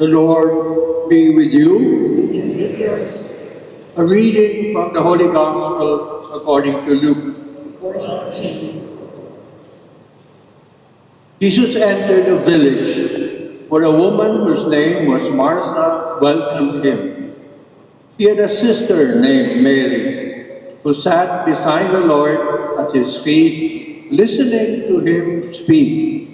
The Lord be with you. And with yours, A reading from the Holy Gospel according to Luke. glory to you. Jesus entered a village where a woman whose name was Martha welcomed him. She had a sister named Mary, who sat beside the Lord at his feet, listening to him speak.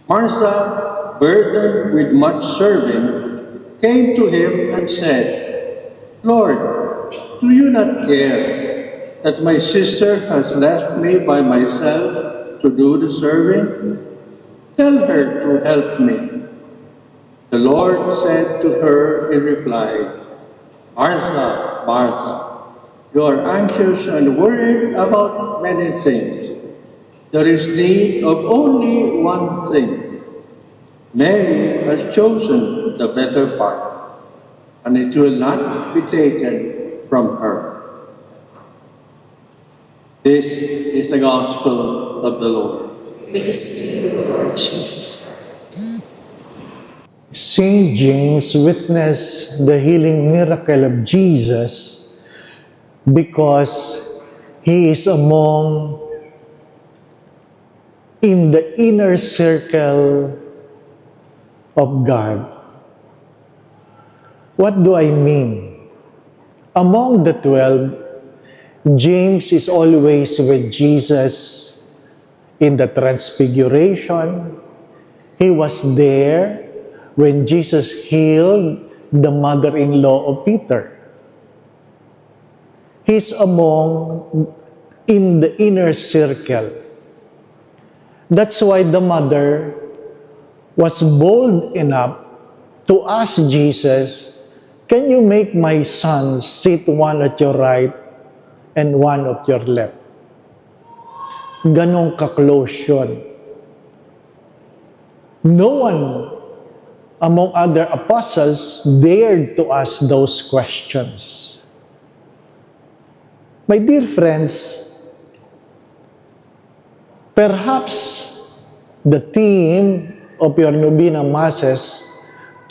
Martha, burdened with much serving, came to him and said, Lord, do you not care that my sister has left me by myself to do the serving? Tell her to help me. The Lord said to her in reply, Martha, Martha, you are anxious and worried about many things. There is need of only one thing. Mary has chosen the better part, and it will not be taken from her. This is the gospel of the Lord. Praise to you, Lord Jesus Christ. Saint James witnessed the healing miracle of Jesus because he is in the inner circle of God. What do I mean? Among the 12, James is always with Jesus in the Transfiguration. He was there when Jesus healed the mother-in-law of Peter. He's in the inner circle. That's why the mother was bold enough to ask Jesus, can you make my son sit one at your right and one at your left? Ganong ka-close yun. No one among other apostles dared to ask those questions. My dear friends, perhaps the theme of your Novena Masses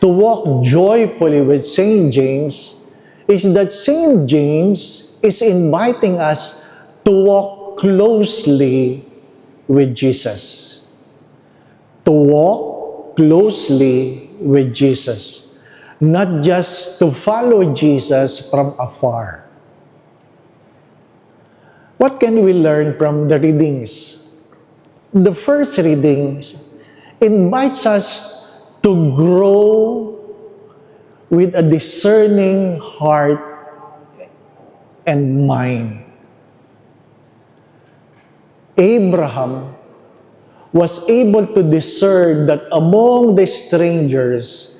to walk joyfully with Saint James is that Saint James is inviting us to walk closely with Jesus. To walk closely with Jesus. Not just to follow Jesus from afar. What can we learn from the readings? The first reading invites us to grow with a discerning heart and mind. Abraham was able to discern that among the strangers,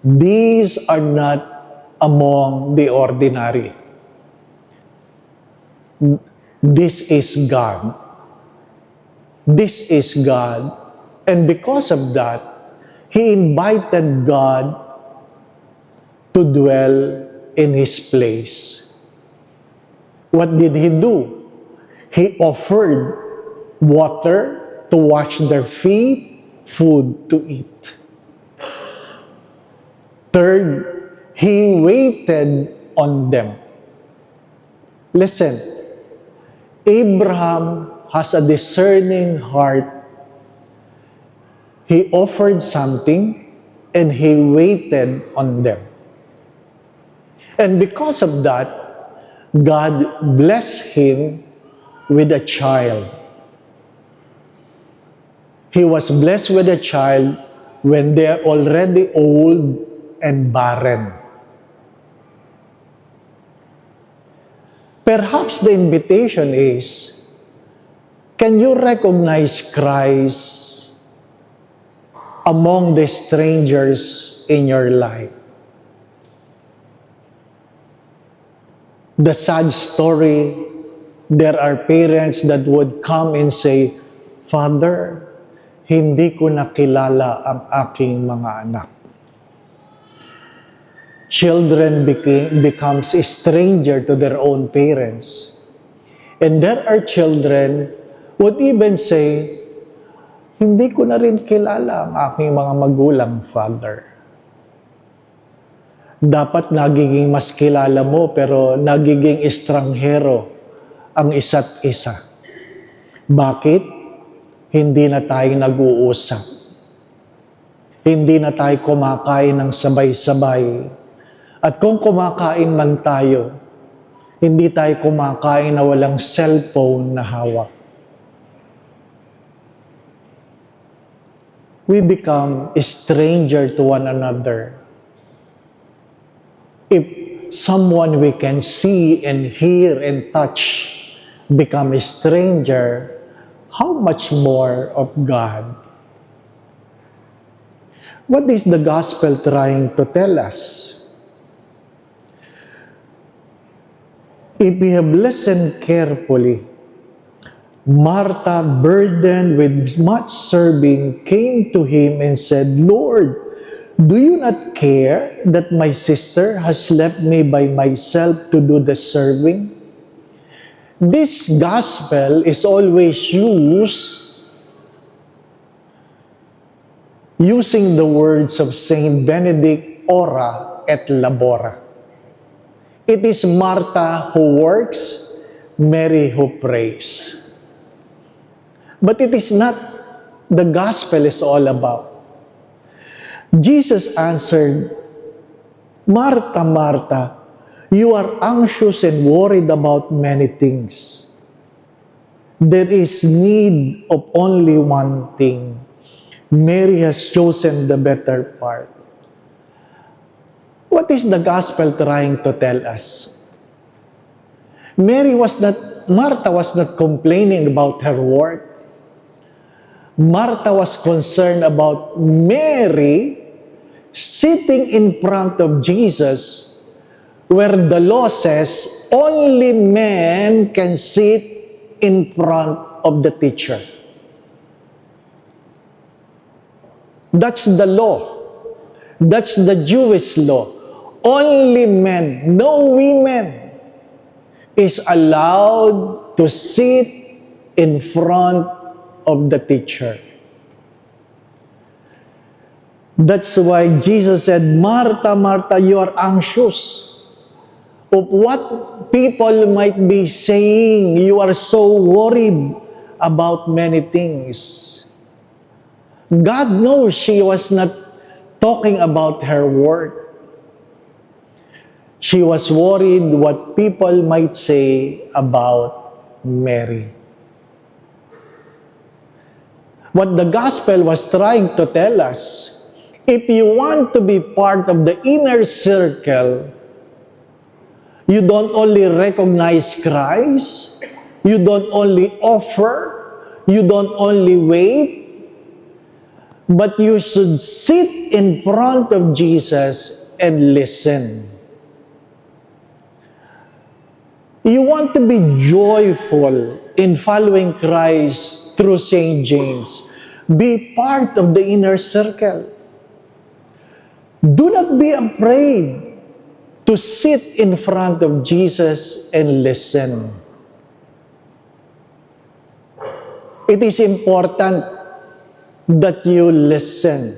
these are not among the ordinary. This is God. This is God. And because of that, he invited God to dwell in his place. What did he do? He offered water to wash their feet, food to eat. Third, he waited on them. Listen, Abraham has a discerning heart. He offered something and he waited on them. And because of that, God blessed him with a child. He was blessed with a child when they are already old and barren. Perhaps the invitation is, can you recognize Christ among the strangers in your life? The sad story, there are parents that would come and say, Father, hindi ko nakilala ang aking mga anak. Children becomes a stranger to their own parents. And there are children would even say, hindi ko na rin kilala ang aking mga magulang, Father. Dapat nagiging mas kilala mo pero nagiging estranghero ang isa't isa. Bakit? Hindi na tayo nag-uusap. Hindi na tayo kumakain ng sabay-sabay. At kung kumakain man tayo, hindi tayo kumakain na walang cellphone na hawak. We become a stranger to one another. If someone we can see and hear and touch become a stranger, how much more of God? What is the gospel trying to tell us? If we have listened carefully, Martha, burdened with much serving, came to him and said, Lord, do you not care that my sister has left me by myself to do the serving? This gospel is always using the words of Saint Benedict, ora et labora. It is Martha who works, Mary who prays. But it is not the gospel is all about. Jesus answered, Martha, Martha, you are anxious and worried about many things. There is need of only one thing. Mary has chosen the better part. What is the gospel trying to tell us? Martha was not complaining about her work. Martha was concerned about Mary sitting in front of Jesus, where the law says only men can sit in front of the teacher. That's the law. That's the Jewish law. Only men, no women, is allowed to sit in front of the teacher. That's why Jesus said, Martha, Martha, you are anxious of what people might be saying. You are so worried about many things. God knows she was not talking about her work. She was worried what people might say about Mary. What the gospel was trying to tell us, if you want to be part of the inner circle, you don't only recognize Christ, you don't only offer, you don't only wait, but you should sit in front of Jesus and listen. You want to be joyful in following Christ through St. James. Be part of the inner circle. Do not be afraid to sit in front of Jesus and listen. It is important that you listen.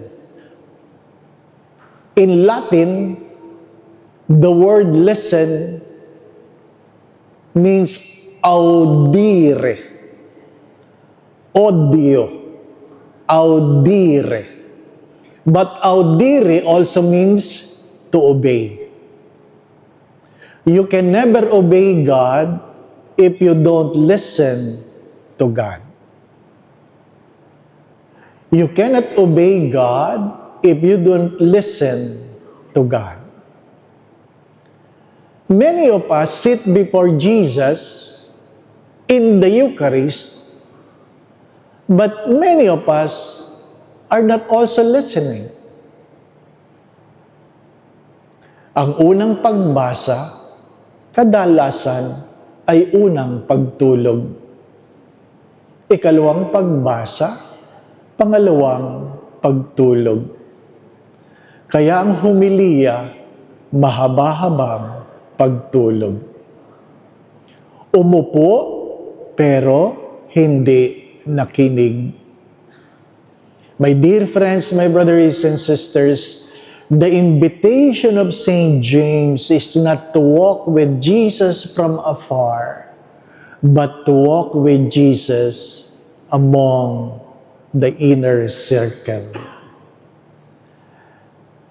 In Latin, the word listen means audire. Audio. Audire. But audire also means to obey. You can never obey God if you don't listen to God. You cannot obey God if you don't listen to God. Many of us sit before Jesus in the Eucharist, but many of us are not also listening. Ang unang pagbasa, kadalasan ay unang pagtulog. Ikalawang pagbasa, pangalawang pagtulog. Kaya ang humiliya, mahaba-habang pagtulog. Umupo, pero hindi nakinig. My dear friends, my brothers and sisters, The invitation of St. James is not to walk with Jesus from afar, but to walk with Jesus among the inner circle.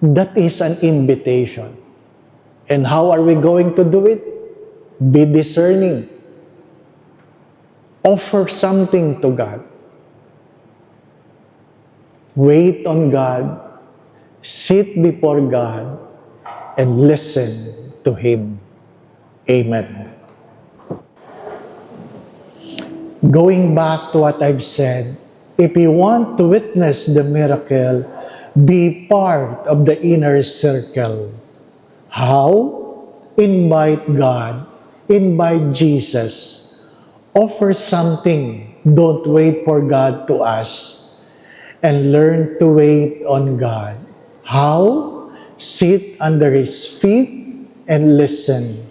That is an invitation. And how are we going to do it? Be discerning. Offer something to God. Wait on God. Sit before God and listen to Him. Amen. Going back to what I've said, if you want to witness the miracle, be part of the inner circle. How? Invite God. Invite Jesus. Offer something. Don't wait for God to ask. And learn to wait on God. How? Sit under His feet and listen.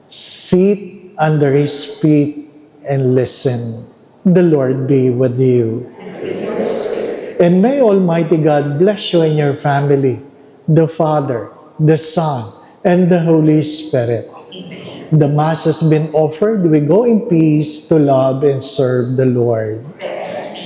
Sit under His feet and listen. The Lord be with you. And with your spirit. And may Almighty God bless you and your family, the Father, the Son, and the Holy Spirit. Amen. The Mass has been offered. We go in peace to love and serve the Lord. Thanks be